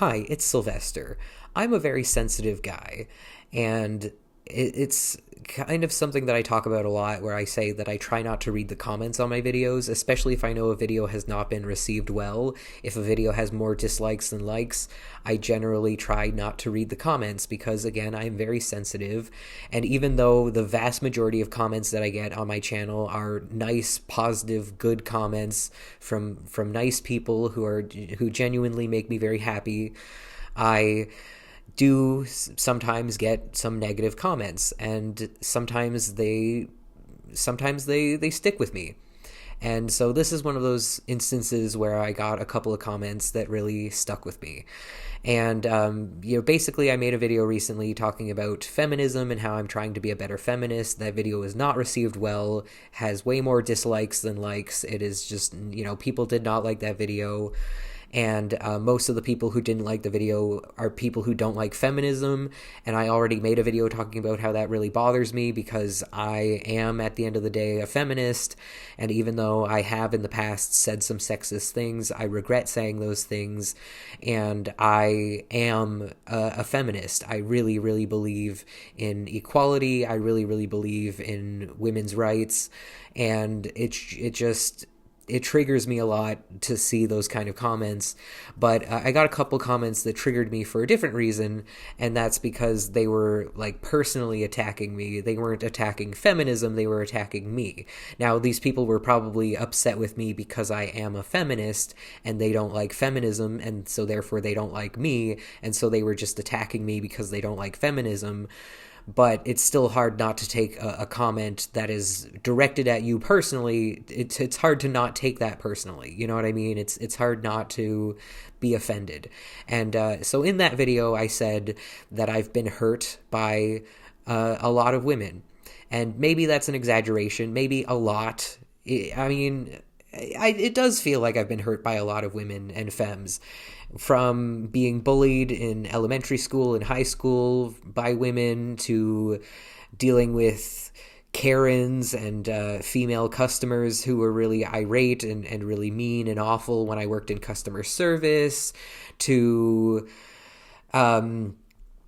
Hi, it's Sylvester. I'm a very sensitive guy, and it's kind of something that I talk about a lot where I say that I try not to read the comments on my videos, especially if I know a video has not been received well. If a video has more dislikes than likes, I generally try not to read the comments because, again, I'm very sensitive. And even though the vast majority of comments that I get on my channel are nice, positive, good comments from nice people who genuinely make me very happy, I do sometimes get some negative comments, and sometimes they stick with me. And so this is one of those instances where I got a couple of comments that really stuck with me. And basically, I made a video recently talking about feminism and how I'm trying to be a better feminist. That video is not received well, has way more dislikes than likes. It is just, people did not like that video. And most of the people who didn't like the video are people who don't like feminism, and I already made a video talking about how that really bothers me because I am, at the end of the day, a feminist, and even though I have in the past said some sexist things, I regret saying those things, and I am a feminist. I really, really believe in equality. I really, really believe in women's rights, and it triggers me a lot to see those kind of comments. But I got a couple comments that triggered me for a different reason, and that's because they were personally attacking me. They weren't attacking feminism, they were attacking me. Now, these people were probably upset with me because I am a feminist and they don't like feminism, and so therefore they don't like me, and so they were just attacking me because they don't like feminism. But it's still hard not to take a comment that is directed at you personally. It's hard to not take that personally. You know what I mean? It's hard not to be offended. And so in that video, I said that I've been hurt by a lot of women. And maybe that's an exaggeration, maybe a lot. It does feel like I've been hurt by a lot of women and femmes, from being bullied in elementary school and high school by women to dealing with Karens and female customers who were really irate and really mean and awful when I worked in customer service, to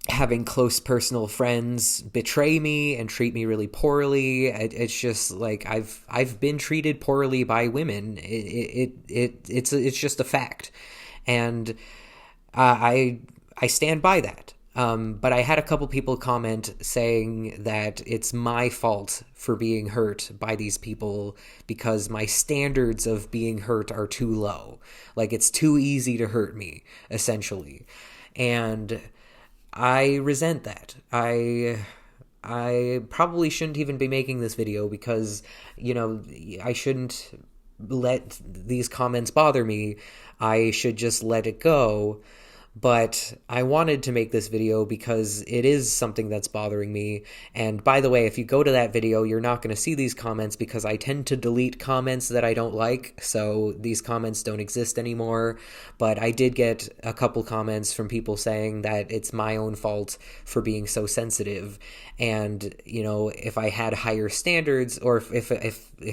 having close personal friends betray me and treat me really poorly. It's just I've been treated poorly by women. It's just a fact, and I stand by that. But I had a couple people comment saying that it's my fault for being hurt by these people because my standards of being hurt are too low. It's too easy to hurt me, essentially. And I resent that. I probably shouldn't even be making this video because, I shouldn't let these comments bother me. I should just let it go. But I wanted to make this video because it is something that's bothering me. And by the way, if you go to that video, you're not going to see these comments because I tend to delete comments that I don't like, so these comments don't exist anymore. But I did get a couple comments from people saying that it's my own fault for being so sensitive. And, if I had higher standards, or if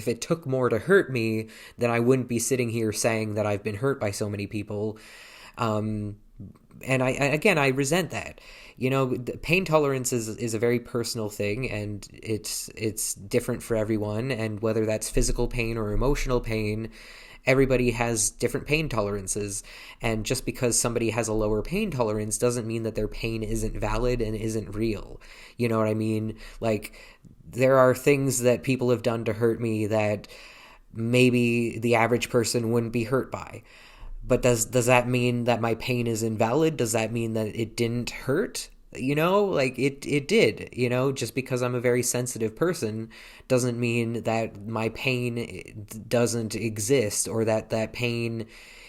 it took more to hurt me, then I wouldn't be sitting here saying that I've been hurt by so many people. And I resent that. Pain tolerance is a very personal thing, and it's different for everyone. And whether that's physical pain or emotional pain, everybody has different pain tolerances. And just because somebody has a lower pain tolerance doesn't mean that their pain isn't valid and isn't real. You know what I mean? There are things that people have done to hurt me that maybe the average person wouldn't be hurt by. But does that mean that my pain is invalid? Does that mean that it didn't hurt? It did. Just because I'm a very sensitive person doesn't mean that my pain doesn't exist or that pain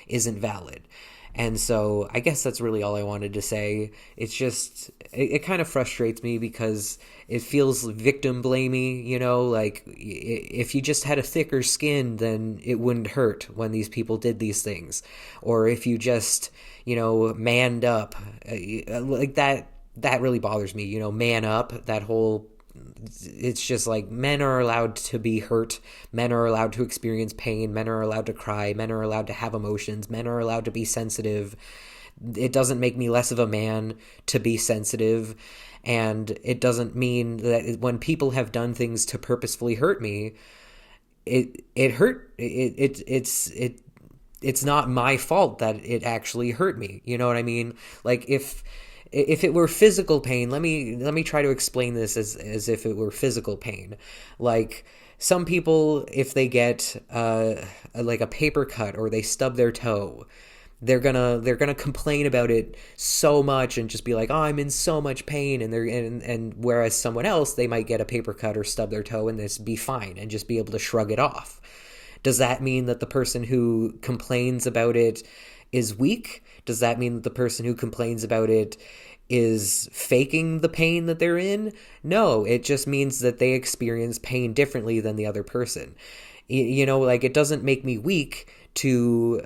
isn't valid. And so I guess that's really all I wanted to say. It's just, it kind of frustrates me because it feels victim blamey, if you just had a thicker skin, then it wouldn't hurt when these people did these things. Or if you just, manned up, that really bothers me, man up, that whole it's just men are allowed to be hurt, men are allowed to experience pain, men are allowed to cry, men are allowed to have emotions, men are allowed to be sensitive. It doesn't make me less of a man to be sensitive, and it doesn't mean that when people have done things to purposefully hurt me, it hurt it's not my fault that it actually hurt me. You know what I mean? Like if it were physical pain, let me try to explain this as if it were physical pain. Like some people, if they get like a paper cut or they stub their toe, they're gonna complain about it so much and just be like, oh, I'm in so much pain, and whereas someone else, they might get a paper cut or stub their toe and just be fine and just be able to shrug it off. Does that mean that the person who complains about it is weak? Does that mean that the person who complains about it is faking the pain that they're in? No, it just means that they experience pain differently than the other person. You know, like, it doesn't make me weak to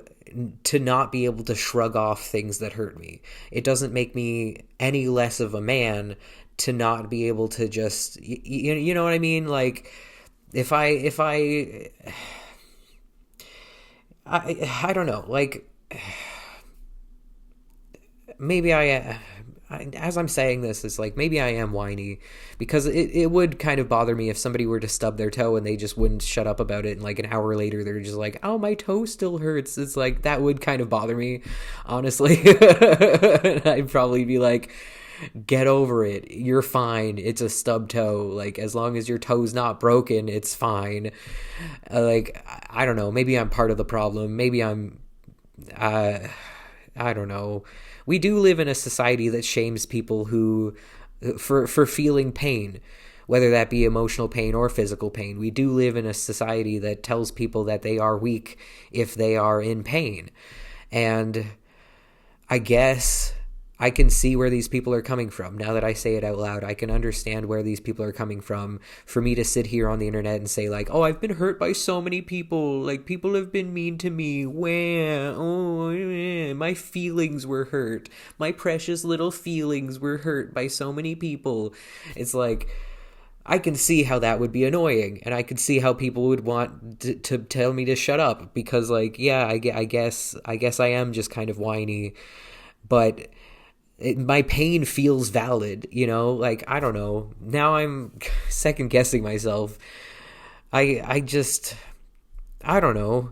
not be able to shrug off things that hurt me. It doesn't make me any less of a man to not be able to just, you know what I mean? Like, if I don't know, like, maybe as I'm saying this, it's like, maybe I am whiny, because it would kind of bother me if somebody were to stub their toe and they just wouldn't shut up about it, and like an hour later they're just like, oh, my toe still hurts. It's like, that would kind of bother me, honestly. I'd probably be like, get over it, you're fine, it's a stub toe, like, as long as your toe's not broken, it's fine. Like, I don't know, maybe I'm part of the problem, maybe I'm I don't know. We do live in a society that shames people who for feeling pain, whether that be emotional pain or physical pain. We do live in a society that tells people that they are weak if they are in pain. And I guess I can see where these people are coming from. Now that I say it out loud, I can understand where these people are coming from. For me to sit here on the internet and say, like, oh, I've been hurt by so many people. Like, people have been mean to me. My feelings were hurt. My precious little feelings were hurt by so many people. It's like, I can see how that would be annoying, and I could see how people would want to tell me to shut up, because, like, yeah, I guess I am just kind of whiny, but my pain feels valid, you know? Like, I don't know. Now I'm second guessing myself. I don't know.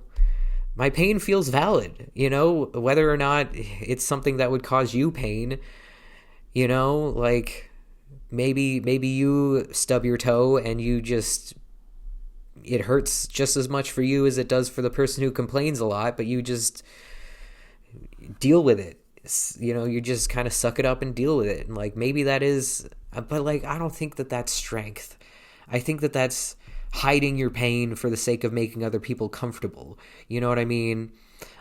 My pain feels valid, you know? Whether or not it's something that would cause you pain, you know? Like, maybe you stub your toe and it hurts just as much for you as it does for the person who complains a lot, but you just deal with it. You know, you just kind of suck it up and deal with it. And like, maybe that is, but like, I don't think that that's strength. I think that that's hiding your pain for the sake of making other people comfortable. You know what I mean?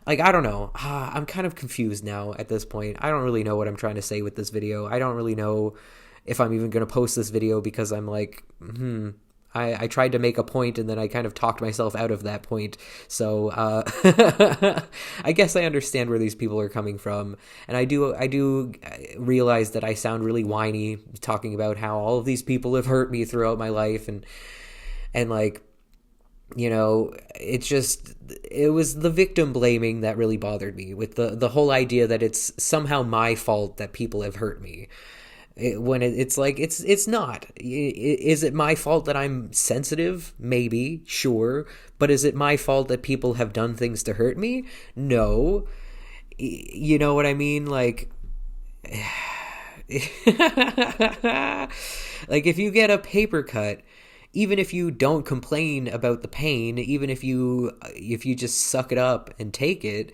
Like, I don't know. I'm kind of confused now at this point. I don't really know what I'm trying to say with this video. I don't really know if I'm even going to post this video, because I'm like, I tried to make a point and then I kind of talked myself out of that point. So I guess I understand where these people are coming from. And I do realize that I sound really whiny talking about how all of these people have hurt me throughout my life. And like, you know, it was the victim blaming that really bothered me, with the whole idea that it's somehow my fault that people have hurt me. It's like, it's not. Is it my fault that I'm sensitive? Maybe, sure. But is it my fault that people have done things to hurt me? No. You know what I mean? Like, like, if you get a paper cut, even if you don't complain about the pain, even if you just suck it up and take it,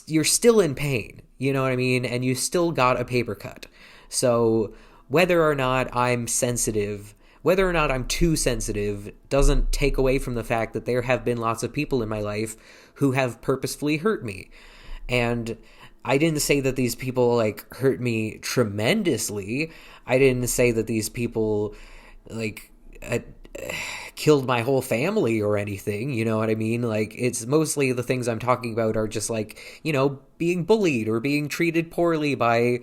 you're still in pain. You know what I mean? And you still got a paper cut. So whether or not I'm sensitive, whether or not I'm too sensitive, doesn't take away from the fact that there have been lots of people in my life who have purposefully hurt me. And I didn't say that these people, like, hurt me tremendously. I didn't say that these people, like, killed my whole family or anything, you know what I mean? Like, it's mostly the things I'm talking about are just, like, you know, being bullied or being treated poorly by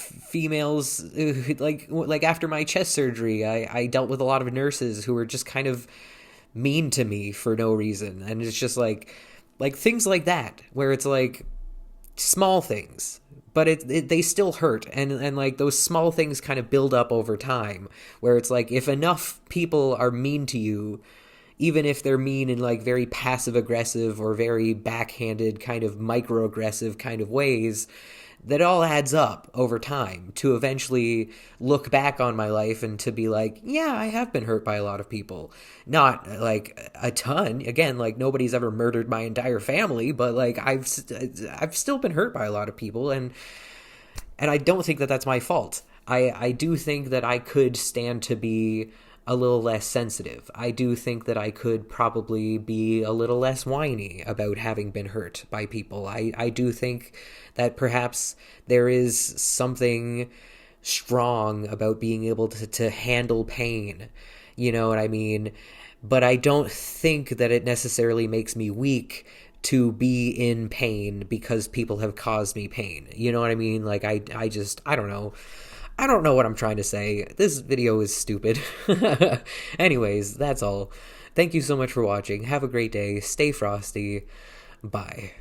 females. Like after my chest surgery, I dealt with a lot of nurses who were just kind of mean to me for no reason. And it's just like things like that, where it's like, small things, but they still hurt, and like those small things kind of build up over time, where it's like if enough people are mean to you, even if they're mean in like very passive aggressive or very backhanded kind of microaggressive kind of ways, that all adds up over time to eventually look back on my life and to be like, yeah, I have been hurt by a lot of people. Not like a ton. Again, like nobody's ever murdered my entire family, but like I've still been hurt by a lot of people, and I don't think that that's my fault. I do think that I could stand to be a little less sensitive. I do think that I could probably be a little less whiny about having been hurt by people. I do think that perhaps there is something strong about being able to handle pain. You know what I mean? But I don't think that it necessarily makes me weak to be in pain because people have caused me pain. You know what I mean? Like, I just, I don't know. I don't know what I'm trying to say. This video is stupid. Anyways, that's all. Thank you so much for watching. Have a great day. Stay frosty. Bye.